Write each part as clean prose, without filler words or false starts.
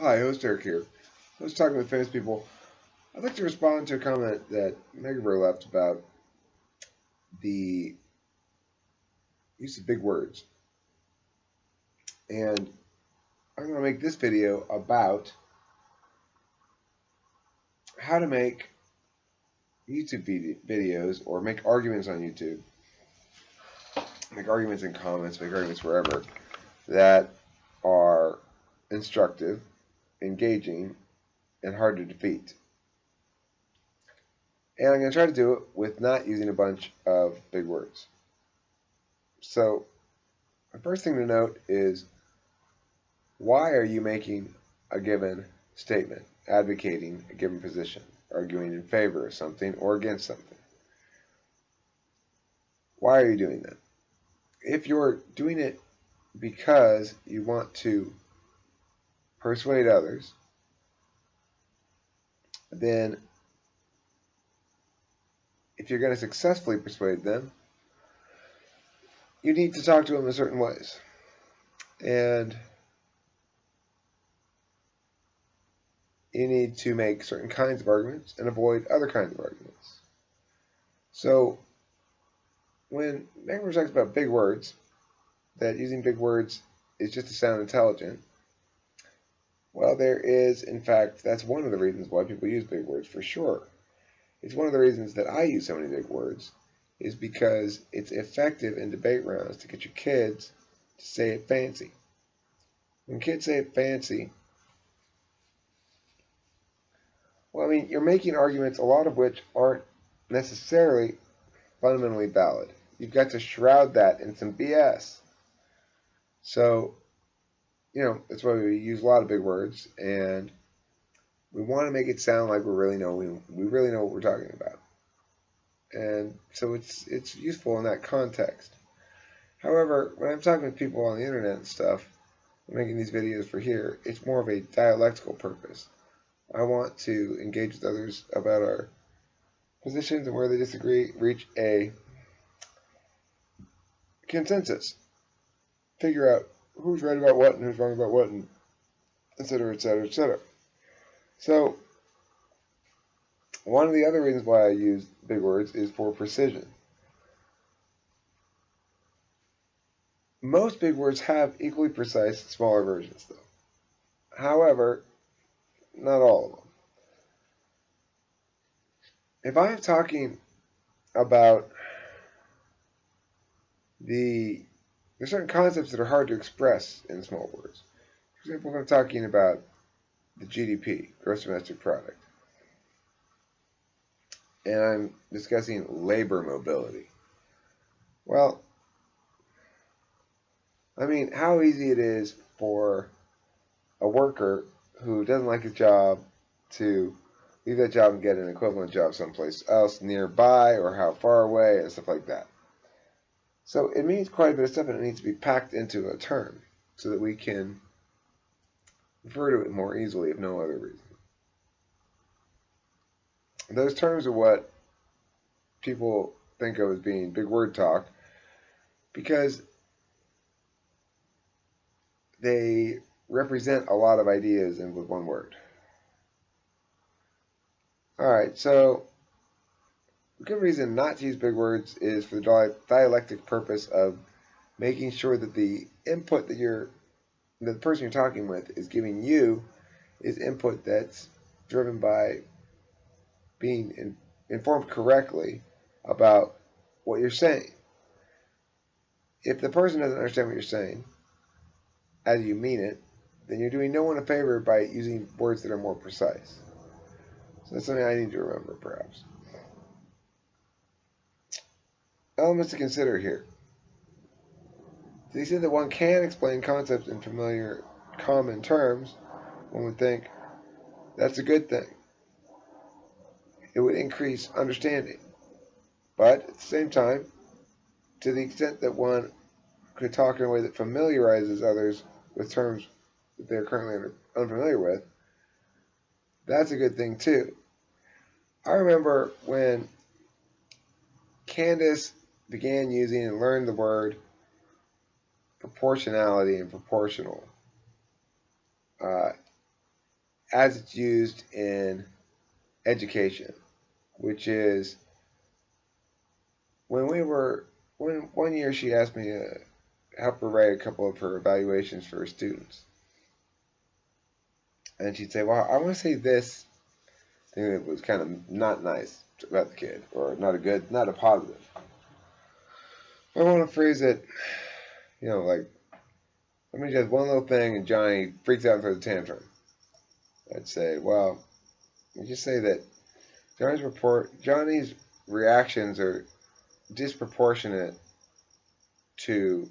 Hi, host Eric here. I was talking with famous people. I'd like to respond to a comment that Megabro left about the use of big words. And I'm going to make this video about how to make YouTube videos or make arguments on YouTube, make arguments in comments, make arguments wherever that are instructive, engaging, and hard to defeat. And I'm going to try to do it with not using a bunch of big words. So, the first thing to note is, why are you making a given statement, advocating a given position, arguing in favor of something or against something? Why are you doing that? If you're doing it because you want to persuade others, then if you're going to successfully persuade them, you need to talk to them in certain ways. And you need to make certain kinds of arguments and avoid other kinds of arguments. So when Megabro talks about big words, that using big words is just to sound intelligent, well, there is, in fact, that's one of the reasons why people use big words, for sure. It's one of the reasons that I use so many big words, is because it's effective in debate rounds to get your kids to say it fancy. When kids say it fancy, well, I mean, you're making arguments, a lot of which aren't necessarily fundamentally valid. You've got to shroud that in some BS. So, that's why we use a lot of big words, and we want to make it sound like we really know what we're talking about. And so it's useful in that context. However, when I'm talking to people on the internet and stuff, I'm making these videos for here, it's more of a dialectical purpose. I want to engage with others about our positions and where they disagree, reach a consensus, figure out who's right about what and who's wrong about what, and et cetera, et cetera, et cetera. So, one of the other reasons why I use big words is for precision. Most big words have equally precise smaller versions, though. However, not all of them. If I'm talking about there's certain concepts that are hard to express in small words. For example, if I'm talking about the GDP, gross domestic product, and I'm discussing labor mobility. Well, I mean, how easy it is for a worker who doesn't like his job to leave that job and get an equivalent job someplace else nearby, or how far away, and stuff like that. So it means quite a bit of stuff, and it needs to be packed into a term so that we can refer to it more easily, if no other reason. Those terms are what people think of as being big word talk, because they represent a lot of ideas in with one word. Alright, so a good reason not to use big words is for the dialectic purpose of making sure that the input that the person you're talking with is giving you is input that's driven by being informed correctly about what you're saying. If the person doesn't understand what you're saying as you mean it, then you're doing no one a favor by using words that are more precise. So that's something I need to remember, perhaps. Elements to consider here. To the extent that one can explain concepts in familiar, common terms, one would think that's a good thing. It would increase understanding. But at the same time, to the extent that one could talk in a way that familiarizes others with terms that they're currently unfamiliar with, that's a good thing too. I remember when Candace began using and learned the word proportionality and proportional. as it's used in education, which is when one year she asked me to help her write a couple of her evaluations for her students. And she'd say, well, I want to say this thing that was kind of not nice about the kid, or not a positive. I want to phrase it, like, let me just one little thing and Johnny freaks out and throws a tantrum. I'd say, well, you just say that Johnny's reactions are disproportionate to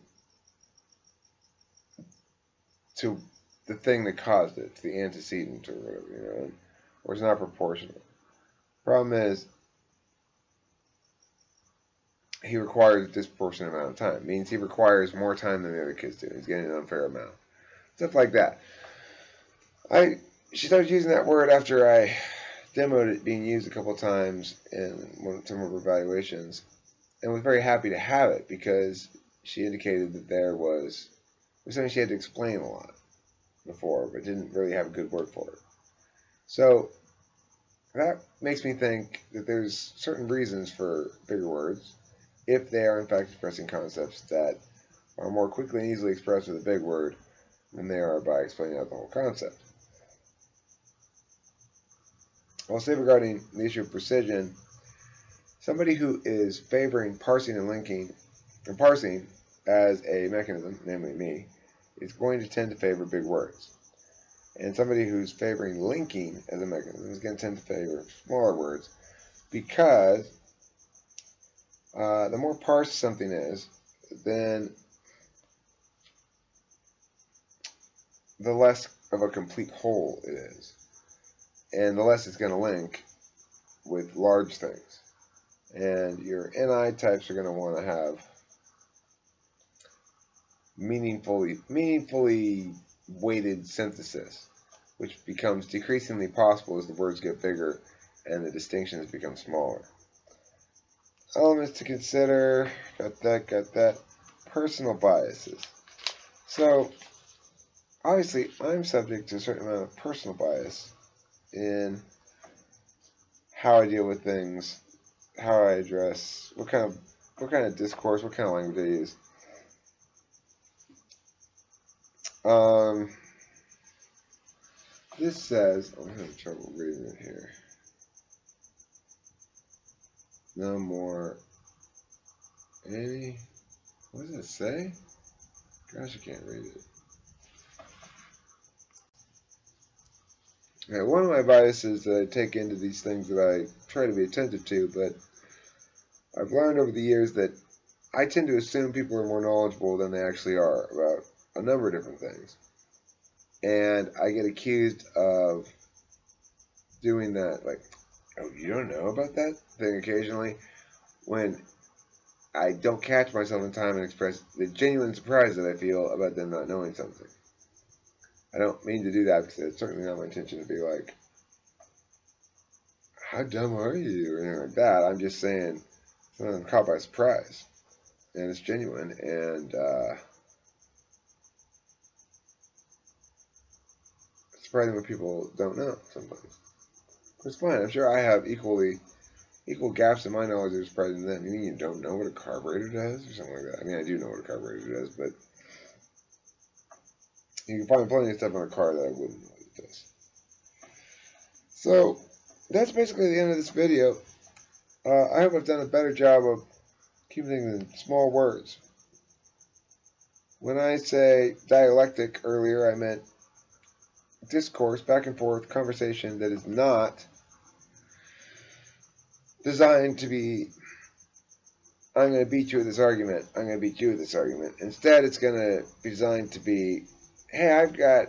the thing that caused it, to the antecedent or whatever, or it's not proportional. Problem is, he requires a disproportionate amount of time. It means he requires more time than the other kids do. He's getting an unfair amount. Stuff like that. She started using that word after I demoed it being used a couple of times in some of her evaluations, and was very happy to have it because she indicated that there was something she had to explain a lot before, but didn't really have a good word for it. So that makes me think that there's certain reasons for bigger words, if they are in fact expressing concepts that are more quickly and easily expressed with a big word than they are by explaining out the whole concept. I'll say regarding the issue of precision, somebody who is favoring parsing and linking, and parsing as a mechanism, namely me, is going to tend to favor big words. And somebody who's favoring linking as a mechanism is going to tend to favor smaller words, because the more parsed something is, then the less of a complete whole it is, and the less it's going to link with large things. And your NI types are going to want to have meaningfully weighted synthesis, which becomes decreasingly possible as the words get bigger and the distinctions become smaller. Elements to consider, got that. Personal biases. So, obviously, I'm subject to a certain amount of personal bias in how I deal with things, how I address, what kind of discourse, what kind of language I use. This says, I'm having trouble reading it here. No more any. What does it say? Gosh, I can't read it. Okay, one of my biases that I take into these things that I try to be attentive to, but I've learned over the years that I tend to assume people are more knowledgeable than they actually are about a number of different things. And I get accused of doing that, like, oh, you don't know about that thing occasionally, when I don't catch myself in time and express the genuine surprise that I feel about them not knowing something. I don't mean to do that because it's certainly not my intention to be like, how dumb are you, or anything like that. I'm just saying, I'm caught by surprise, and it's genuine, and it's surprising what people don't know sometimes. It's fine. I'm sure I have equal gaps in my knowledge that are surprising to them. You mean you don't know what a carburetor does, or something like that? I mean, I do know what a carburetor does, but you can find plenty of stuff on a car that I wouldn't know what it does. So that's basically the end of this video. I hope I've done a better job of keeping things in small words. When I say dialectic earlier, I meant discourse, back and forth, conversation that is not designed to be, I'm going to beat you with this argument, I'm going to beat you with this argument. Instead, it's going to be designed to be, hey, I've got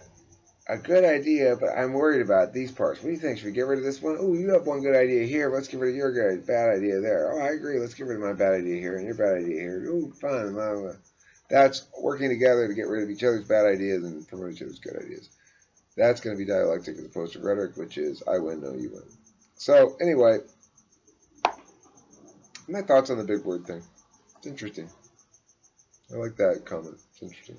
a good idea, but I'm worried about these parts. What do you think? Should we get rid of this one? Oh, you have one good idea here. Let's get rid of your bad idea there. Oh, I agree. Let's get rid of my bad idea here and your bad idea here. Oh, fine. Blah, blah. That's working together to get rid of each other's bad ideas and promote each other's good ideas. That's going to be dialectic as opposed to rhetoric, which is I win, no, you win. So, anyway, my thoughts on the big word thing. It's interesting. I like that comment. It's interesting.